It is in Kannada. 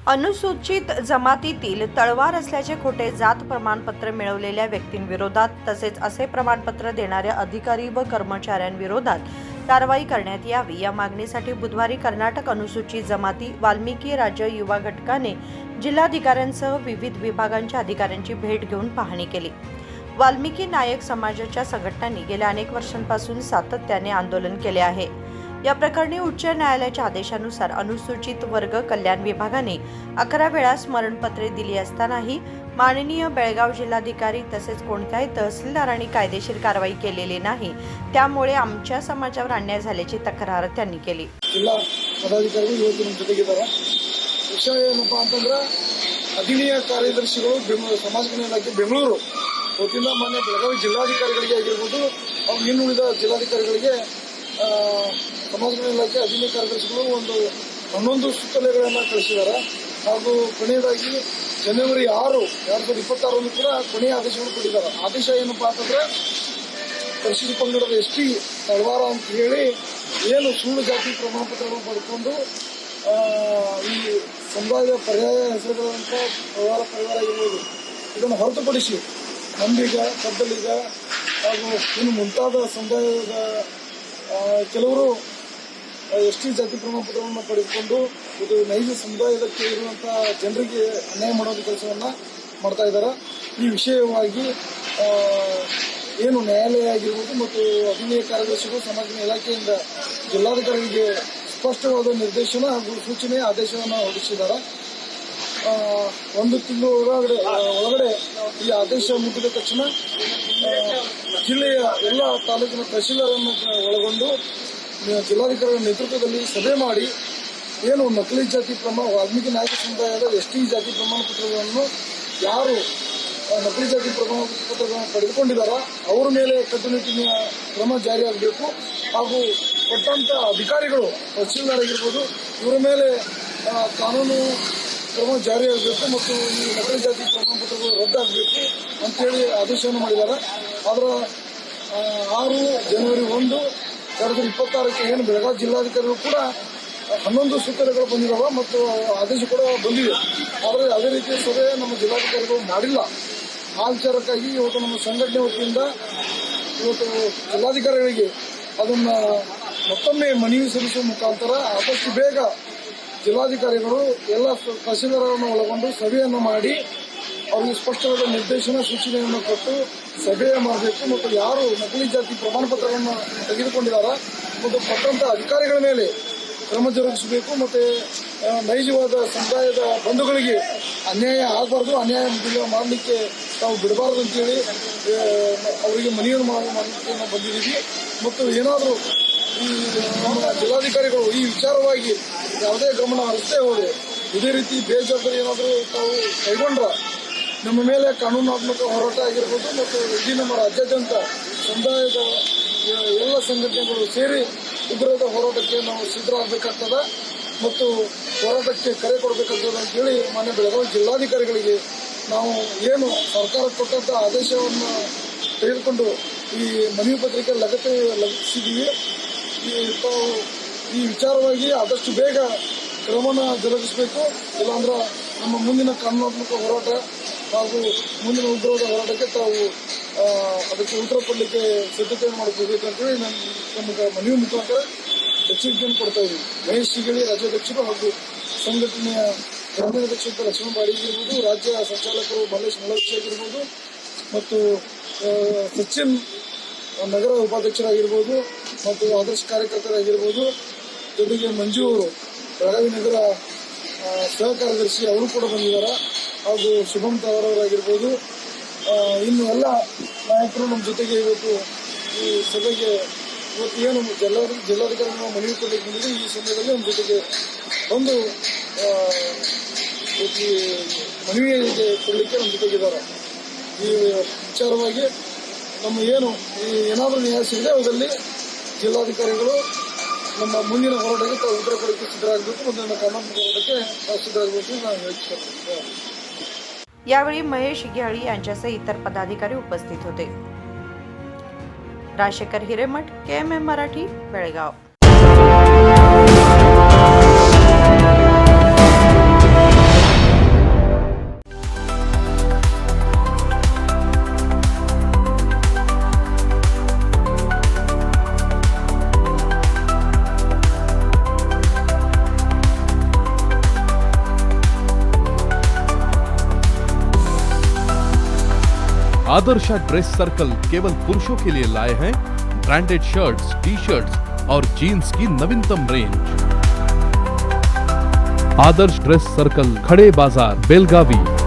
अनुसूचित जमातीतील तळवार असल्याचे खोटे जात प्रमाणपत्र मिळवलेल्या व्यक्तींविरोधात तसेच असे प्रमाणपत्र देणाऱ्या अधिकारी व कर्मचाऱ्यांविरोधात कारवाई करण्यात यावी या मागणीसाठी बुधवारी कर्नाटक अनुसूचित जमाती वाल्मिकी राज्य युवा घटकाने जिल्हाधिकाऱ्यांसह विविध विभागांच्या अधिकाऱ्यांची भेट घेऊन पाहणी केली। वाल्मिकी नायक समाजाच्या संघटनांनी गेल्या अनेक वर्षांपासून सातत्याने आंदोलन केले आहे। या प्रकरणी उच्च न्यायालयाच्या आदेशानुसार अनुसूचित वर्ग कल्याण विभागाने 11 वेळा स्मरणपत्रे दिली असतानाही माननीय बेळगाव जिल्हाधिकारी तसेच कोणत्याही तहसीलदारांनी कायदेशीर कारवाई केलेली नाही। त्यामुळे आमच्या समाजावर अन्याय झाल्याची तक्रार त्यांनी केली। जिल्हा पदाधिकारी ಇವತ್ತು ನಮ್ಮ ಜೊತೆಗಿದ್ದಾರೆ। ವಿಷಯ ಏನಪ್ಪ ಅಂತಂದ್ರೆ ಅಧೀನೀಯ ಕಾರ್ಯದರ್ಶಿಗಳು ಸಮಾಜ ಕಲ್ಯಾಣ ಇಲಾಖೆ ಬೆಂಗಳೂರು ವತಿಯಿಂದ ಮಾನ್ಯ ಬೆಳಗಾವಿ ಜಿಲ್ಲಾಧಿಕಾರಿಗಳಿಗೆ ಆಗಿರಬಹುದು ಹಾಗೂ ಇನ್ನುಳಿದ ಜಿಲ್ಲಾಧಿಕಾರಿಗಳಿಗೆ ಸಮಾಜ ಕಲ್ಯಾಣ ಇಲಾಖೆ ಅಧೀನೀಯ ಕಾರ್ಯದರ್ಶಿಗಳು ಒಂದು 11 ಸುತ್ತೋಲೆಗಳನ್ನು ಕಳಿಸಿದ್ದಾರೆ ಹಾಗೂ ಕೊನೆಯದಾಗಿ ಜನವರಿ 6, 2026 ಕೂಡ ಕೊನೆಯ ಆದೇಶವನ್ನು ಕೊಟ್ಟಿದ್ದಾರೆ। ಆದೇಶ ಏನಪ್ಪಾ ಅಂತಂದ್ರೆ ಪರಿಶಿಷ್ಟ ಪಂಗಡದ ಎಸ್ಟಿ ತಳವಾರ ಅಂತ ಹೇಳಿ ಏನು ಸುಳ್ಳು ಜಾತಿ ಪ್ರಮಾಣ ಪತ್ರಗಳನ್ನು ಪಡ್ಕೊಂಡು ಈ ಸಮುದಾಯದ ಪರ್ಯಾಯ ಹೆಸರುಗಳಂತ ತಳವಾರ ಪರಿವಾರ ಇರ್ಬೋದು ಇದನ್ನು ಹೊರತುಪಡಿಸಿ ನಂಬಿಗ ಕಬ್ಬಲಿಗ ಹಾಗೂ ಇನ್ನು ಮುಂತಾದ ಸಮುದಾಯದ ಕೆಲವರು ಎಸ್ಟಿ ಜಾತಿ ಪ್ರಮಾಣ ಪತ್ರವನ್ನು ಪಡೆದುಕೊಂಡು ಇದು ನೈಜ ಸಮುದಾಯದಕ್ಕೆ ಇರುವಂತಹ ಜನರಿಗೆ ಅನ್ಯಾಯ ಮಾಡೋದು ಕೆಲಸವನ್ನ ಮಾಡ್ತಾ ಇದ್ದಾರೆ। ಈ ವಿಷಯವಾಗಿ ಏನು ನ್ಯಾಯಾಲಯ ಆಗಿರ್ಬೋದು ಮತ್ತು ಅಧೀನೀಯ ಕಾರ್ಯದರ್ಶಿಗಳು ಸಮಾಜ ಇಲಾಖೆಯಿಂದ ಜಿಲ್ಲಾಧಿಕಾರಿಗೆ ಸ್ಪಷ್ಟವಾದ ನಿರ್ದೇಶನ ಹಾಗೂ ಸೂಚನೆ ಆದೇಶವನ್ನು ಹೊರಡಿಸಿದ್ದಾರೆ। 1 ತಿಂಗಳ ಒಳಗಡೆ ಈ ಆದೇಶ ಮುಗಿದ ತಕ್ಷಣ ಜಿಲ್ಲೆಯ ಎಲ್ಲ ತಾಲೂಕಿನ ತಹಶೀಲ್ದಾರನ್ನು ಒಳಗೊಂಡು ಜಿಲ್ಲಾಧಿಕಾರಿಗಳ ನೇತೃತ್ವದಲ್ಲಿ ಸಭೆ ಮಾಡಿ ಏನು ನಕಲಿ ಜಾತಿ ವಾಲ್ಮೀಕಿ ನಾಯಕ ಸಮುದಾಯದ ಎಸ್ಟಿ ಜಾತಿ ಪ್ರಮಾಣ ಪತ್ರಗಳನ್ನು ಯಾರು ನಕಲಿ ಜಾತಿ ಪ್ರಮಾಣ ಪತ್ರಗಳನ್ನು ಪಡೆದುಕೊಂಡಿದ್ದಾರೋ ಅವರ ಮೇಲೆ ಕಟ್ಟುನಿಟ್ಟಿನ ಕ್ರಮ ಜಾರಿಯಾಗಬೇಕು ಹಾಗೂ ಕೊಟ್ಟಂತ ಅಧಿಕಾರಿಗಳು ತಹಶೀಲ್ದಾರ್ ಆಗಿರ್ಬೋದು ಇವರ ಮೇಲೆ ಕಾನೂನು ಕ್ರಮ ಜಾರಿಯಾಗಬೇಕು ಮತ್ತು ಈ ನಕಲಿ ಜಾತಿ ಪ್ರಮಾಣ ಪತ್ರಗಳು ರದ್ದಾಗಬೇಕು ಅಂತೇಳಿ ಆದೇಶವನ್ನು ಮಾಡಿದ್ದಾರೆ। ಅದರ 6 ಜನವರಿ 1, 2026ಕ್ಕೆ ಏನು ಬೆಳಗಾವಿ ಜಿಲ್ಲಾಧಿಕಾರಿಗಳು ಕೂಡ 11 ಸೂಚನೆಗಳು ಬಂದಿದ್ದಾವೆ ಮತ್ತು ಆದೇಶ ಕೂಡ ಬಂದಿದೆ। ಆದರೆ ಅದೇ ರೀತಿಯ ಸಭೆ ನಮ್ಮ ಜಿಲ್ಲಾಧಿಕಾರಿಗಳು ಮಾಡಿಲ್ಲ। ಆ ವಿಚಾರಕ್ಕಾಗಿ ಇವತ್ತು ನಮ್ಮ ಸಂಘಟನೆ ವತಿಯಿಂದ ಇವತ್ತು ಜಿಲ್ಲಾಧಿಕಾರಿಗಳಿಗೆ ಅದನ್ನು ಮತ್ತೊಮ್ಮೆ ಮನವಿ ಸಲ್ಲಿಸುವ ಮುಖಾಂತರ ಆದಷ್ಟು ಬೇಗ ಜಿಲ್ಲಾಧಿಕಾರಿಗಳು ಎಲ್ಲ ತಹಸೀಲ್ದಾರರನ್ನು ಒಳಗೊಂಡು ಸಭೆಯನ್ನು ಮಾಡಿ ಅವರಿಗೆ ಸ್ಪಷ್ಟವಾದ ನಿರ್ದೇಶನ ಸೂಚನೆಯನ್ನು ಕೊಟ್ಟು ಸಭೆ ಮಾಡಬೇಕು ಮತ್ತು ಯಾರು ನಕಲಿ ಜಾತಿ ಪ್ರಮಾಣ ಪತ್ರಗಳನ್ನು ತೆಗೆದುಕೊಂಡಿದ್ದಾರೆ ಮತ್ತು ಕೊಟ್ಟಂತ ಅಧಿಕಾರಿಗಳ ಮೇಲೆ ಕ್ರಮ ಜರುಗಿಸಬೇಕು ಮತ್ತು ನೈಜವಾದ ಸಮುದಾಯದ ಬಂಧುಗಳಿಗೆ ಅನ್ಯಾಯ ಆಗಬಾರ್ದು, ಅನ್ಯಾಯ ಮಾಡಲಿಕ್ಕೆ ನಾವು ಬಿಡಬಾರ್ದು ಅಂತೇಳಿ ಅವರಿಗೆ ಮನವಿಯನ್ನು ಮಾಡಲಿಕ್ಕೆ ನಾವು ಬಂದಿದ್ದೀವಿ। ಮತ್ತು ಏನಾದರೂ ಈ ನಮ್ಮ ಜಿಲ್ಲಾಧಿಕಾರಿಗಳು ಈ ವಿಚಾರವಾಗಿ ಯಾವುದೇ ಗಮನ ಹರಿಸದೇ ಹೋದರೆ ಇದೇ ರೀತಿ ಬೇಜವಾಬ್ದಾರಿ ಏನಾದರೂ ತಾವು ಕೈಗೊಂಡ್ರೆ ನಮ್ಮ ಮೇಲೆ ಕಾನೂನಾತ್ಮಕ ಹೋರಾಟ ಆಗಿರ್ಬೋದು ಮತ್ತು ಇಡೀ ನಮ್ಮ ರಾಜ್ಯಾದ್ಯಂತ ಸಮುದಾಯದ ಎಲ್ಲ ಸಂಘಟನೆಗಳು ಸೇರಿ ಉಗ್ರವಾದ ಹೋರಾಟಕ್ಕೆ ನಾವು ಸಿದ್ಧರಾಗಬೇಕಾಗ್ತದೆ ಮತ್ತು ಹೋರಾಟಕ್ಕೆ ಕರೆ ಕೊಡಬೇಕಾಗ್ತದೆ ಅಂತೇಳಿ ಮಾನ್ಯ ಬೆಳಗಾವಿ ಜಿಲ್ಲಾಧಿಕಾರಿಗಳಿಗೆ ನಾವು ಏನು ಸರ್ಕಾರ ಕೊಟ್ಟಂತ ಆದೇಶವನ್ನು ತೆಗೆದುಕೊಂಡು ಈ ಮನವಿ ಪತ್ರಿಕೆ ಲಗತ್ತಿಸಿದ್ದೀವಿ। ತಾವು ಈ ವಿಚಾರವಾಗಿ ಆದಷ್ಟು ಬೇಗ ಕ್ರಮನ ಜರುಗಿಸಬೇಕು, ಇಲ್ಲಾಂದ್ರೆ ನಮ್ಮ ಮುಂದಿನ ಕಾನೂನಾತ್ಮಕ ಹೋರಾಟ ಹಾಗೂ ಮುಂದಿನ ಉಗ್ರವಾದ ಹೋರಾಟಕ್ಕೆ ತಾವು ಅದಕ್ಕೆ ಉತ್ತರ ಕೊಡಲಿಕ್ಕೆ ಸಿದ್ಧತೆಯನ್ನು ಮಾಡಿಕೊಳ್ಬೇಕು ಅಂತೇಳಿ ನಮಗೆ ಮನವಿ ಮುಖಾಂತರ ಎಚ್ಚರಿಕೆಯನ್ನು ಕೊಡ್ತಾ ಇದ್ದೀವಿ। ಮಹೇಶ್ ಶಿಗಳಿ ರಾಜ್ಯಾಧ್ಯಕ್ಷರು ಹಾಗೂ ಸಂಘಟನೆಯ ಗ್ರಾಮೀಣಾಧ್ಯಕ್ಷ ಲಕ್ಷ್ಮಣ ಬಾಡಿಗೆ ಇರ್ಬೋದು, ರಾಜ್ಯ ಸಂಚಾಲಕರು ಮಲ್ಲೇಶ್ ಮಲಕ್ಷಿ ಆಗಿರ್ಬೋದು ಮತ್ತು ಸಚಿನ್ ನಗರ ಉಪಾಧ್ಯಕ್ಷರಾಗಿರ್ಬೋದು ಮತ್ತು ಆದರ್ಶ ಕಾರ್ಯಕರ್ತರಾಗಿರ್ಬೋದು, ಜೊತೆಗೆ ಮಂಜು ಅವರು ಬೆಳಗಾವಿ ನಗರ ಸಹ ಕಾರ್ಯದರ್ಶಿ ಅವರು ಕೂಡ ಬಂದಿದ್ದಾರೆ ಹಾಗೂ ಶುಭಂ ತವರವರಾಗಿರ್ಬೋದು, ಇನ್ನು ಎಲ್ಲ ನಾಯಕರು ನಮ್ಮ ಜೊತೆಗೆ ಇವತ್ತು ಈ ಸಭೆಗೆ ಇವತ್ತು ಏನು ಜಿಲ್ಲಾಧಿಕಾರಿ ನಾವು ಮನವಿ ಕೊಡಲಿಕ್ಕೆ ಬಂದಿದ್ದೀವಿ ಈ ಸಮಯದಲ್ಲಿ ನಮ್ಮ ಜೊತೆಗೆ ಒಂದು ಮನವಿ ಕೊಡಲಿಕ್ಕೆ ನಮ್ಮ ಜೊತೆಗಿದ್ದಾರೆ। ಈ ವಿಚಾರವಾಗಿ ನಮ್ಮ ಏನು ಏನಾದರೂ ನ್ಯಾಯ ಸಿಗದೆ ಹೋದಲ್ಲಿ ಜಿಲ್ಲಾಧಿಕಾರಿಗಳು ನಮ್ಮ ಮುಂದಿನ ಹೋರಾಟಕ್ಕೆ ತಾವು ಉತ್ತರ ಕೊಡಲಿಕ್ಕೆ ಸಿದ್ಧರಾಗಬೇಕು ಮತ್ತು ನಮ್ಮ ಕಾನೂನು ಹೋರಾಟಕ್ಕೆ ತಾವು ಸಿದ್ಧರಾಗಬೇಕು ಅಂತ ನಾನು ಹೇಳ್ತಿದ್ದೇನೆ। यावेळी महेश घ्याळी यांच्यासह इतर पदाधिकारी उपस्थित होते। Rajashekhar Hiremath, KMM Marathi, Belgaum. Adarsha dress circle केवल पुरुषों के लिए लाए हैं ब्रांडेड शर्ट्स, टी शर्ट्स और जीन्स की नवीनतम रेंज। आदर्श ड्रेस सर्कल, खड़े बाजार, बेलगावी।